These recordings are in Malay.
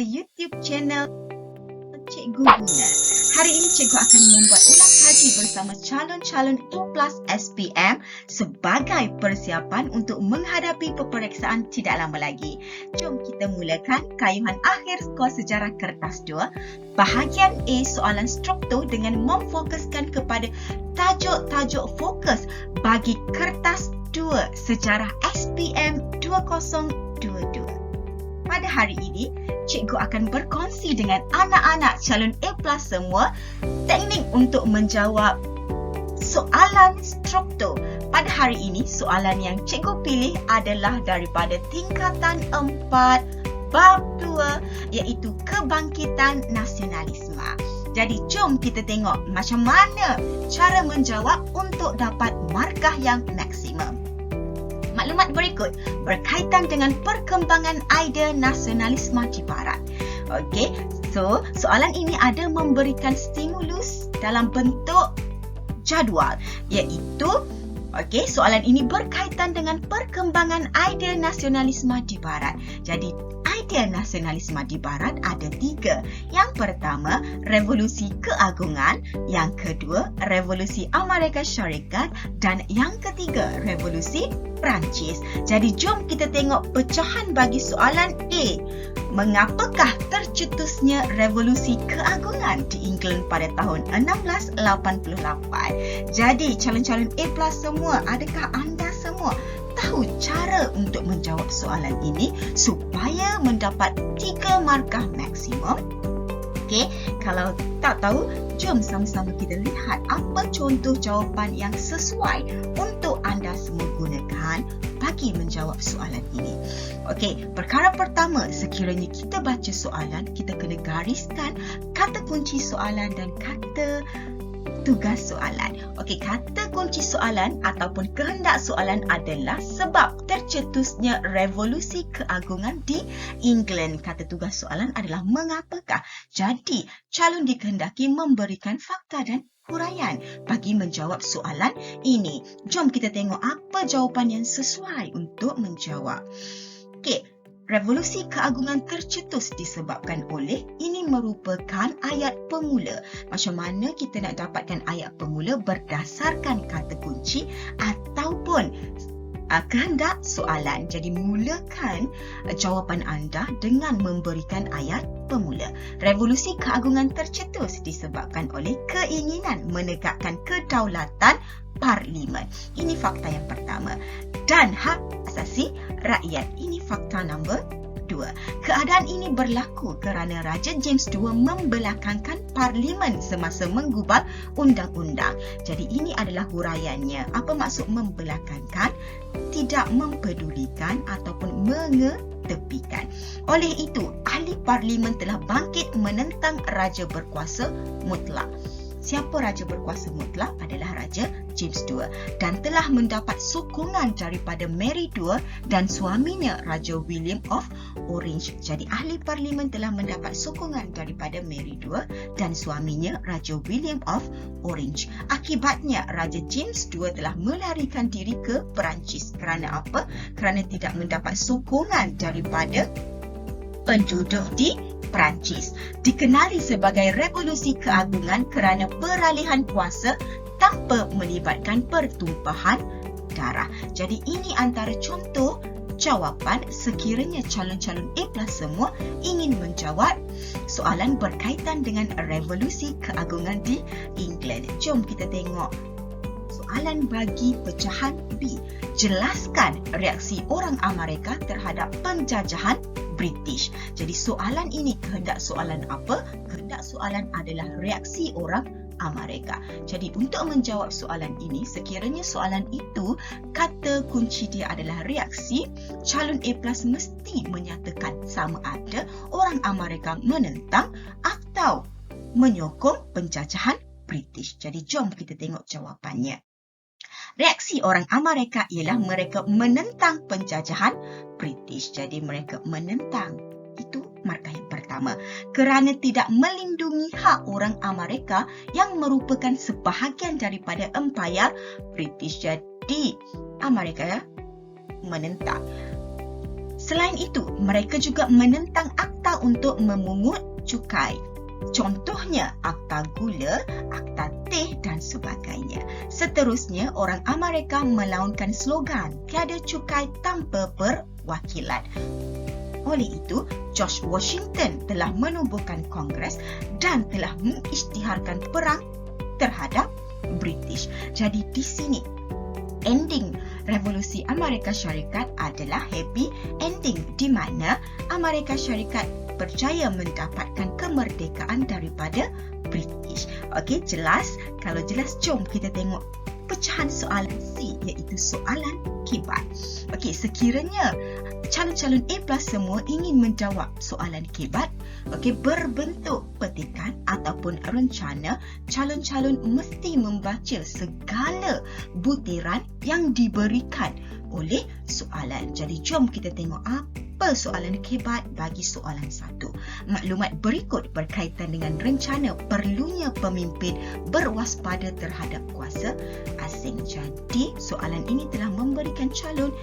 YouTube channel Cikgu Guna. Hari ini cikgu akan membuat ulang kaji bersama calon-calon A+ SPM sebagai persiapan untuk menghadapi peperiksaan tidak lama lagi. Jom kita mulakan kayuhan akhir skor sejarah kertas 2. Bahagian A soalan struktur dengan memfokuskan kepada tajuk-tajuk fokus bagi kertas 2 sejarah SPM 2022. Pada hari ini, cikgu akan berkongsi dengan anak-anak calon A+ semua teknik untuk menjawab soalan struktur. Pada hari ini, soalan yang cikgu pilih adalah daripada tingkatan 4 bab 2 iaitu kebangkitan nasionalisme. Jadi jom kita tengok macam mana cara menjawab untuk dapat markah yang maksimum. Maklumat berikut berkaitan dengan perkembangan idea nasionalisme di Barat. Okey, so soalan ini ada memberikan stimulus dalam bentuk jadual iaitu soalan ini berkaitan dengan perkembangan idea nasionalisme di Barat. Jadi idea nasionalisme di Barat ada 3. Yang pertama, revolusi keagungan. Yang kedua, revolusi Amerika Syarikat. Dan yang ketiga, revolusi Perancis. Jadi jom kita tengok pecahan bagi soalan A. Mengapakah tercetusnya revolusi keagungan di England pada tahun 1688? Jadi calon-calon A+ semua, adakah anda semua tahu cara untuk menjawab soalan ini supaya mendapat 3 markah maksimum? Okey, kalau tak tahu, jom sama-sama kita lihat apa contoh jawapan yang sesuai untuk anda semua gunakan bagi menjawab soalan ini. Okey, perkara pertama, sekiranya kita baca soalan, kita kena gariskan kata kunci soalan dan kata tugas soalan. Okey, kata kunci soalan ataupun kehendak soalan adalah sebab tercetusnya revolusi keagungan di England. Kata tugas soalan adalah mengapakah. Jadi, calon dikehendaki memberikan fakta dan huraian bagi menjawab soalan ini. Jom kita tengok apa jawapan yang sesuai untuk menjawab. Okey, revolusi keagungan tercetus disebabkan oleh, ini merupakan ayat pemula. Macam mana kita nak dapatkan ayat pemula berdasarkan kata kunci ataupun kehendak soalan. Jadi mulakan jawapan anda dengan memberikan ayat pemula. Revolusi keagungan tercetus disebabkan oleh keinginan menegakkan kedaulatan Parlimen. Ini fakta yang pertama. Dan hak asasi rakyat. Ini fakta nombor 2. Keadaan ini berlaku kerana Raja James II membelakangkan Parlimen semasa menggubal undang-undang. Jadi ini adalah huraiannya. Apa maksud membelakangkan? Tidak mempedulikan ataupun mengetepikan. Oleh itu, ahli Parlimen telah bangkit menentang Raja berkuasa mutlak. Siapa Raja berkuasa mutlak? Adalah Raja James II dan telah mendapat sokongan daripada Mary II dan suaminya Raja William of Orange. Jadi ahli Parlimen telah mendapat sokongan daripada Mary II dan suaminya Raja William of Orange. Akibatnya Raja James II telah melarikan diri ke Perancis. Kerana apa? Kerana tidak mendapat sokongan daripada penduduk di Perancis. Dikenali sebagai revolusi keagungan kerana peralihan kuasa tanpa melibatkan pertumpahan darah. Jadi ini antara contoh jawapan sekiranya calon-calon A+ semua ingin menjawab soalan berkaitan dengan revolusi keagungan di England. Jom kita tengok soalan bagi pecahan B. Jelaskan reaksi orang Amerika terhadap penjajahan British. Jadi soalan ini kehendak soalan apa? Kehendak soalan adalah reaksi orang Amerika. Jadi untuk menjawab soalan ini, sekiranya soalan itu kata kunci dia adalah reaksi, calon A+ mesti menyatakan sama ada orang Amerika menentang atau menyokong penjajahan British. Jadi jom kita tengok jawapannya. Reaksi orang Amerika ialah mereka menentang penjajahan British. Jadi mereka menentang. Itu markah yang pertama. Kerana tidak melindungi hak orang Amerika yang merupakan sebahagian daripada Empayar British. Jadi Amerika menentang. Selain itu, mereka juga menentang akta untuk memungut cukai. Contohnya akta gula, akta teh dan sebagainya. Seterusnya, orang Amerika melaunkan slogan tiada cukai tanpa perwakilan. Oleh itu, George Washington telah menubuhkan Kongres dan telah mengisytiharkan perang terhadap British. Jadi di sini ending Revolusi Amerika Syarikat adalah happy ending, di mana Amerika Syarikat berjaya mendapatkan kemerdekaan daripada British. Okey, jelas? Kalau jelas, jom kita tengok pecahan soalan C, iaitu soalan kibat. Okey, sekiranya calon-calon A+ semua ingin menjawab soalan kibat, okey, berbentuk petikan ataupun rencana, calon-calon mesti membaca segala butiran yang diberikan oleh soalan. Jadi jom kita tengok apa soalan kibat bagi soalan 1. Maklumat berikut berkaitan dengan rencana perlunya pemimpin berwaspada terhadap kuasa asing. Jadi soalan ini telah memberikan calon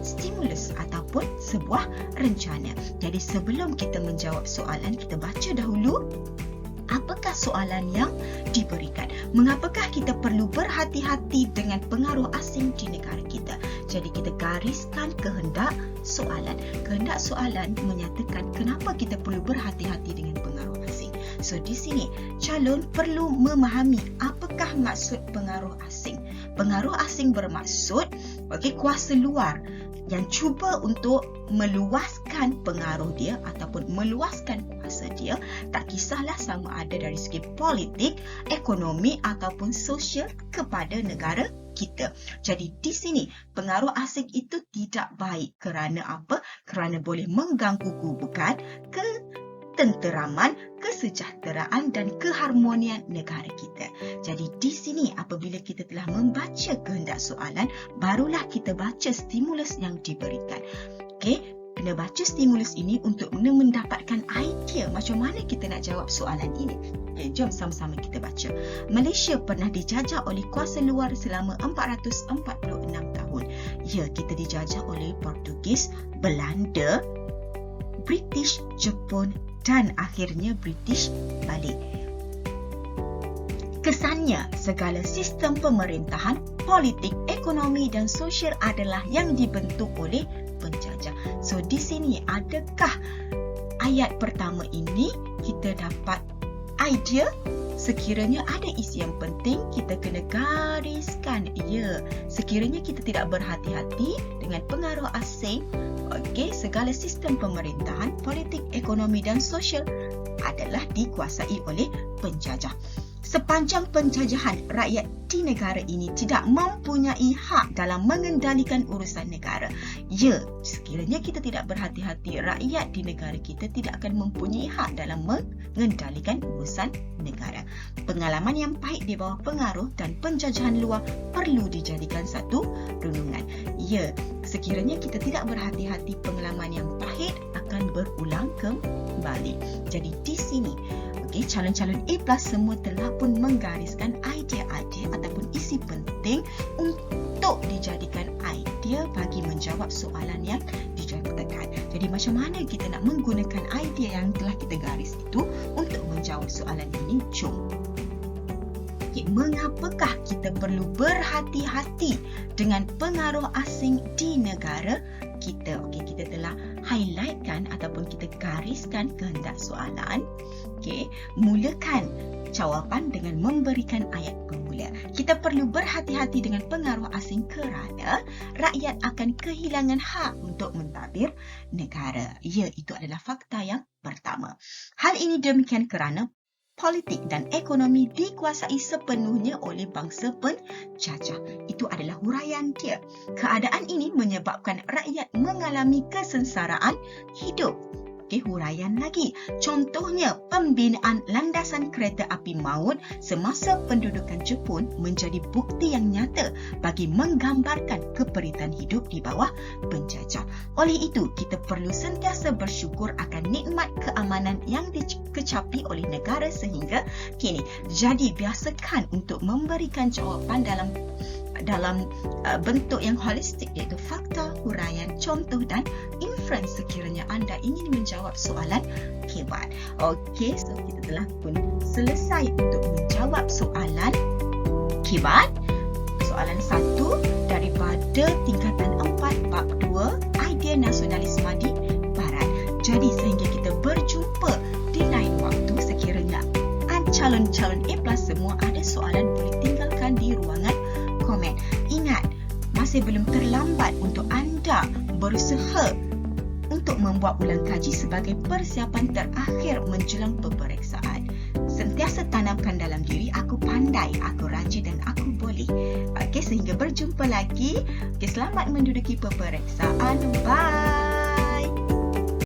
stimulus ataupun sebuah rencana. Jadi sebelum kita menjawab soalan, kita baca dahulu apakah soalan yang diberikan. Mengapakah kita perlu berhati-hati dengan pengaruh asing di negara kita? Jadi kita gariskan kehendak soalan. Kehendak soalan menyatakan kenapa kita perlu berhati-hati dengan pengaruh asing. So di sini calon perlu memahami apakah maksud pengaruh asing. Pengaruh asing bermaksud kuasa luar yang cuba untuk meluaskan pengaruh dia ataupun meluaskan kuasa dia, tak kisahlah sama ada dari segi politik, ekonomi ataupun sosial kepada negara kita. Jadi di sini pengaruh asing itu tidak baik. Kerana apa? Kerana boleh mengganggu kebukan, ketenteraman, kesejahteraan dan keharmonian negara kita. Jadi di sini apabila kita telah membaca kehendak soalan, barulah kita baca stimulus yang diberikan. Okey, kena baca stimulus ini untuk mendapatkan idea macam mana kita nak jawab soalan ini. Okey, jom sama-sama kita baca. Malaysia pernah dijajah oleh kuasa luar selama 446 tahun. Ya, kita dijajah oleh Portugis, Belanda, British, Jepun dan akhirnya British balik. Kesannya, segala sistem pemerintahan, politik, ekonomi dan sosial adalah yang dibentuk oleh penjajah. So di sini adakah ayat pertama ini kita dapat idea? Sekiranya ada isi yang penting, kita kena gariskan. Ya, sekiranya kita tidak berhati-hati dengan pengaruh asing, segala sistem pemerintahan, politik, ekonomi dan sosial adalah dikuasai oleh penjajah. Sepanjang penjajahan, rakyat di negara ini tidak mempunyai hak dalam mengendalikan urusan negara. Ya, sekiranya kita tidak berhati-hati, rakyat di negara kita tidak akan mempunyai hak dalam mengendalikan urusan negara. Pengalaman yang pahit di bawah pengaruh dan penjajahan luar perlu dijadikan satu renungan. Ya, sekiranya kita tidak berhati-hati, pengalaman yang pahit akan berulang kembali. Jadi di sini calon-calon A+ semua telah pun menggariskan idea-idea ataupun isi penting untuk dijadikan idea bagi menjawab soalan yang dinyatakan. Jadi macam mana kita nak menggunakan idea yang telah kita garis itu untuk menjawab soalan ini? Jom. Mengapakah kita perlu berhati-hati dengan pengaruh asing di negara kita? Kita telah highlightkan ataupun kita gariskan kehendak soalan. Mulakan jawapan dengan memberikan ayat pemula. Kita perlu berhati-hati dengan pengaruh asing kerana rakyat akan kehilangan hak untuk mentadbir negara. Ya, itu adalah fakta yang pertama. Hal ini demikian kerana politik dan ekonomi dikuasai sepenuhnya oleh bangsa penjajah. Itu adalah huraian dia. Keadaan ini menyebabkan rakyat mengalami kesengsaraan hidup. Huraian lagi. Contohnya, pembinaan landasan kereta api maut semasa pendudukan Jepun menjadi bukti yang nyata bagi menggambarkan keperitan hidup di bawah penjajah. Oleh itu, kita perlu sentiasa bersyukur akan nikmat keamanan yang dikecapi oleh negara sehingga kini. Jadi, biasakan untuk memberikan jawapan dalam bentuk yang holistik, iaitu fakta, huraian, contoh dan informasi. reference sekiranya anda ingin menjawab soalan KBAT. Okey, so kita telah pun selesai untuk menjawab soalan KBAT. Soalan 1 daripada tingkatan 4 bab 2 idea nasionalis Madi Barat. Jadi sehingga kita berjumpa di lain waktu, sekiranya calon-calon A+ semua ada soalan, boleh tinggalkan di ruangan komen. Ingat, masih belum terlambat untuk anda berusaha untuk membuat ulang kaji sebagai persiapan terakhir menjelang peperiksaan. Sentiasa tanamkan dalam diri, aku pandai, aku rajin dan aku boleh. Okey, sehingga berjumpa lagi. Okey, selamat menduduki peperiksaan. Bye.